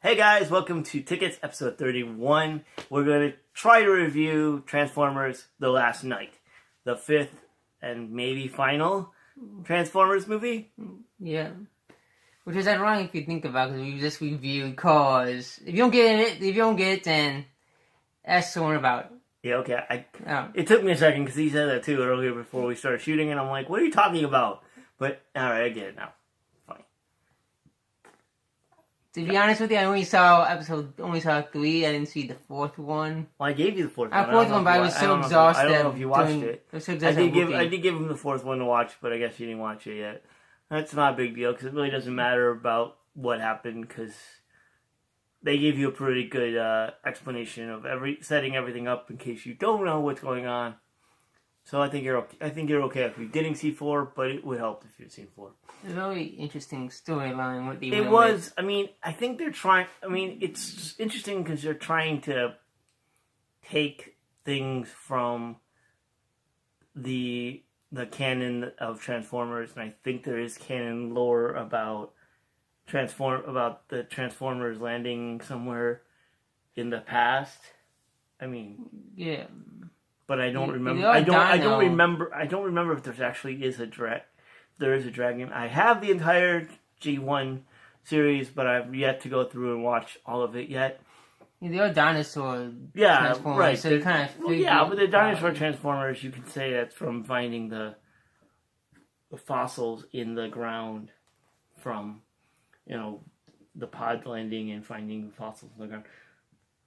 Hey guys, welcome to Tickets, episode 31. We're going to try to review Transformers The Last Night, the fifth and maybe final Transformers movie. Yeah. Which is ironic if you think about it, because we just reviewed Cars. If you don't get it, then ask someone about it. Yeah, okay. It took me a second because he said that too earlier before we started shooting, and I'm like, what are you talking about? But, alright, I get it now. Funny. To be honest with you, I only saw 3. I didn't see the fourth one. Well, I gave you the fourth one. But I was so exhausted. I don't know if you watched it. I did give him the fourth one to watch, but I guess you didn't watch it yet. That's not a big deal because it really doesn't matter about what happened because they gave you a pretty good explanation of setting everything up in case you don't know what's going on. So I think you're okay. I think you're okay if you didn't see 4, but it would help if you'd seen 4. It's a very interesting storyline. What they it was. With. I mean, I think they're trying. I mean, it's just interesting because they're trying to take things from the canon of Transformers, and I think there is canon lore about the Transformers landing somewhere in the past. I mean, yeah. But I don't remember. I don't remember if there actually is there is a dragon. I have the entire G1 series, but I've yet to go through and watch all of it yet. Yeah, they are dinosaur Transformers. Right. So kind of but the dinosaur Transformers, you can say that's from finding the fossils in the ground from, the pod landing and finding the fossils in the ground.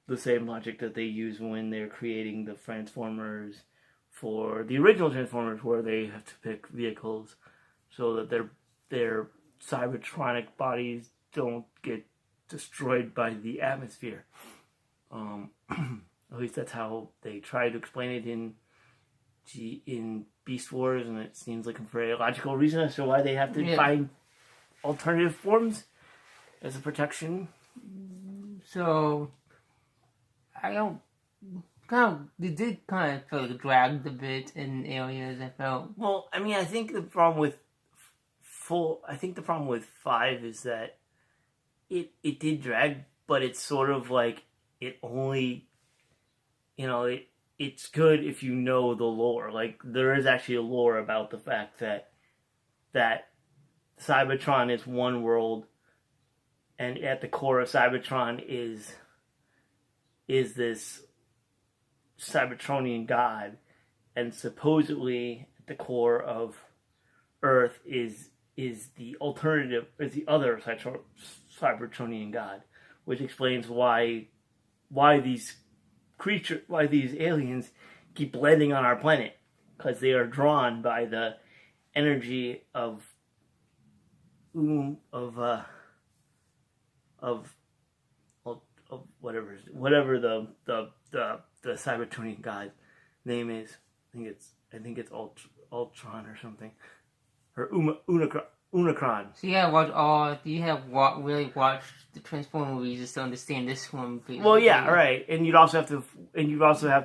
The same logic that they use when they're creating the Transformers for the original Transformers, where they have to pick vehicles so that their Cybertronic bodies don't get destroyed by the atmosphere. At least that's how they try to explain it in Beast Wars, and it seems like a very logical reason as to why they have to find alternative forms as a protection. So they did kind of feel like dragged a bit in areas. I felt. Well, I mean, I think the problem with 5 is that it did drag, but it's sort of like it only, it's good if you know the lore. Like, there is actually a lore about the fact that Cybertron is one world, and at the core of Cybertron is this Cybertronian god, and supposedly at the core of Earth is the other Cybertronian god, which explains why these aliens keep landing on our planet, because they are drawn by the energy of whatever the Cybertronian god's name is. I think it's Ultron or something, or Unicron. So you have really watched the Transformers movies just to understand this one? Basically. Well, yeah, right. And you'd also have to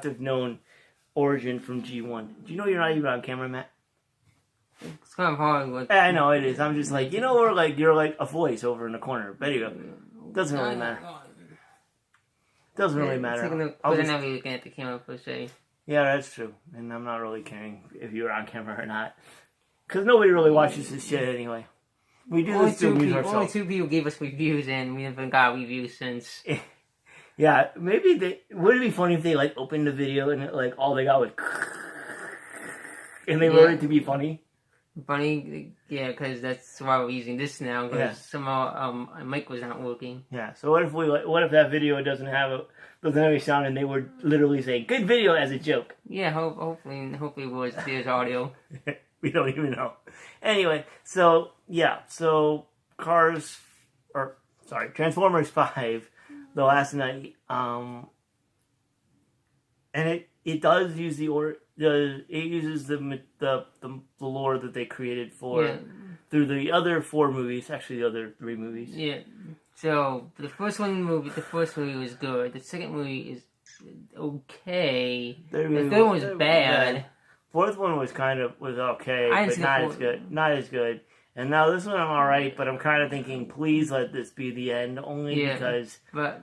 have known Origin from G1. Do you know you're not even on camera, Matt? It's kind of hard. Yeah, I know it is. I'm just like, you're like a voice over in the corner. There you go. Doesn't really matter. Doesn't really matter. Looking at the camera per se. Yeah, that's true. And I'm not really caring if you're on camera or not, because nobody really watches this shit anyway. We do this to amuse ourselves. Only 2 people gave us reviews, and we haven't got reviews since. Yeah, maybe would it be funny if they opened the video and all they got was and they wrote it to be funny. Funny, yeah, because that's why we're using this now. Because somehow my mic was not working. Yeah. So what if that video doesn't have any sound and they were literally saying "good video" as a joke? Yeah. Hopefully there's audio. We don't even know. Anyway, so Transformers 5, The Last Night, and it does use it uses the lore that they created through the other 4 movies, actually the other 3 movies. Yeah. So the first movie was good. The second movie is okay. The third one was bad. Fourth one was okay, but not as good. And now this one I'm alright, but I'm kind of thinking, please let this be the end, only because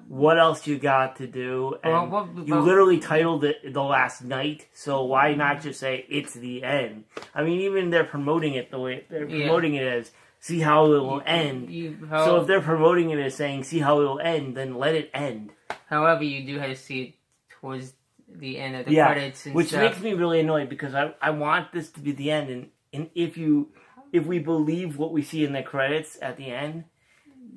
what else you got to do? And you literally titled it The Last Night, so why not just say it's the end? I mean, even they're promoting it the way they're promoting it as see how it will end. So if they're promoting it as saying see how it will end, then let it end. However, you do have to see it towards the end of the credits and which stuff. Makes me really annoyed because I want this to be the end, and if we believe what we see in the credits at the end,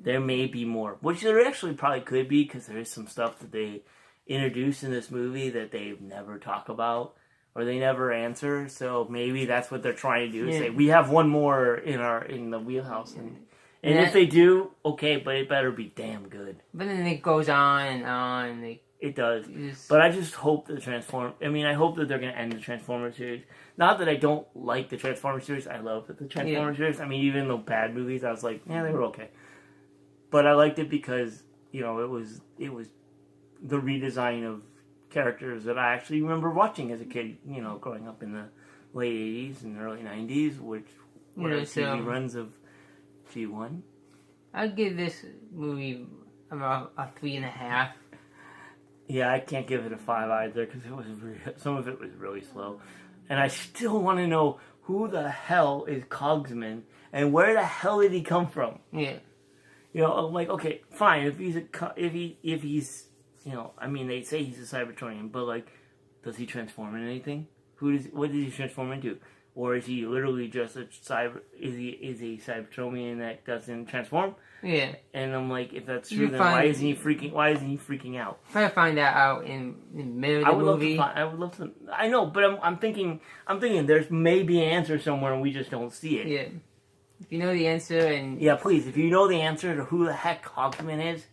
there may be more. Which there actually probably could be, because there is some stuff that they introduce in this movie that they never talk about, or they never answer, so maybe that's what they're trying to do, is say, we have one more in the wheelhouse, and if they do, okay, but it better be damn good. But then it goes on and on, it does. But I just hope I hope that they're going to end the Transformers series. Not that I don't like the Transformers series. I love the Transformers series. I mean, even the bad movies, I was like, yeah, they were okay. But I liked it because, it was the redesign of characters that I actually remember watching as a kid, growing up in the late 80s and early 90s, which were TV runs of G1. I'd give this movie about a 3.5. Yeah, I can't give it a 5 either because some of it was really slow. And I still want to know who the hell is Cogsman and where the hell did he come from? Yeah. I'm like, okay, fine, if he's they say he's a Cybertronian, but does he transform into anything? What does he transform into? Or is he literally just is a Cybertronian that doesn't transform? Yeah. And I'm like, if that's true, then why isn't he freaking out? Try to find that out in the middle of the movie. I would love to. I know, but I'm thinking there's maybe an answer somewhere and we just don't see it. Yeah. If you know the answer and please, if you know the answer to who the heck Hawkman is,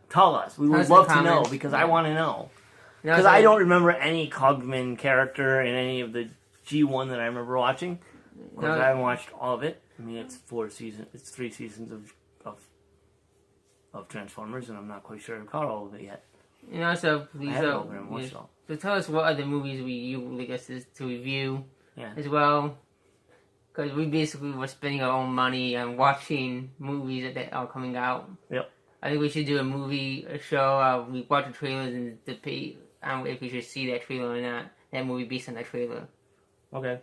tell us. We would love to know because I want to know. Because I don't remember any Cogman character in any of the G1 that I remember watching. Because I haven't watched all of it. I mean, it's 3 seasons of Transformers, and I'm not quite sure I've caught all of it yet. And also, please, so tell us what other movies you would like us to review as well. Because we basically were spending our own money on watching movies that are coming out. Yep. I think we should do a show. We watch the trailers and debate if we should see that trailer or not. That movie based on that trailer. Okay.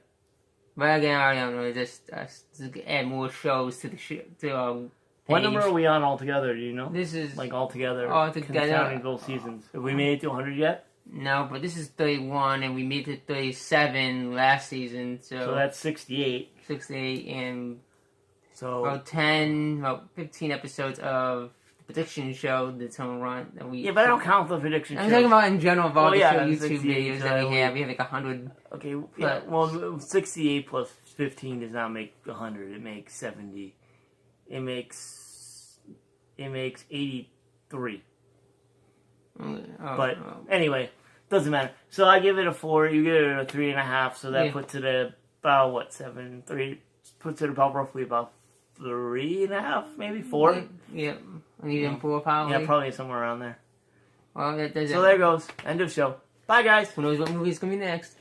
But again, I don't know. Just to add more shows to the show. What number are we on altogether? Do you know? This is altogether. Counting both seasons. Have we made it to 100 yet? No, but this is 31, and we made it to 37 last season. So that's 68. 68, and so about 15 episodes of prediction show that's on run. But I don't count the prediction show. I'm talking about in general of all the YouTube videos that we have. We have 100. Okay, well, 68 plus 15 does not make 100. It makes 70. It makes 83. Anyway, doesn't matter. So I give it a 4. You give it a 3.5. So that puts it at about 7, 3. Puts it about roughly about 3.5, maybe 4. Yeah, even 4 probably. Yeah, probably somewhere around there. Well, so there goes. End of show. Bye, guys. Who knows what movie is gonna be next?